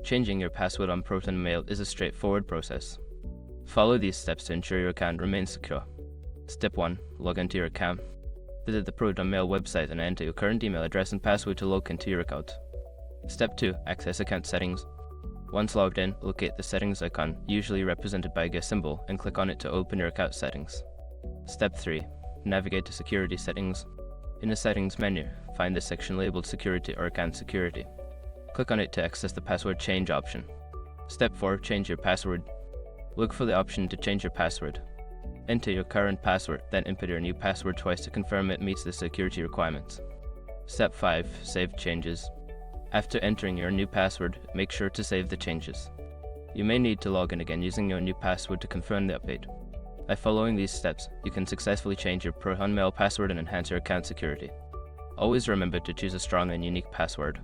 Changing your password on ProtonMail is a straightforward process. Follow these steps to ensure your account remains secure. Step 1. Log into your account. Visit the ProtonMail website and enter your current email address and password to log into your account. Step 2. Access account settings. Once logged in, locate the settings icon, usually represented by a symbol, and click on it to open your account settings. Step 3. Navigate to Security Settings. In the Settings menu, find the section labeled Security or Account Security. Click on it to access the password change option. Step 4. Change your password. Look for the option to change your password. Enter your current password, then input your new password twice to confirm it meets the security requirements. Step 5. Save changes. After entering your new password, make sure to save the changes. You may need to log in again using your new password to confirm the update. By following these steps, you can successfully change your ProtonMail password and enhance your account security. Always remember to choose a strong and unique password.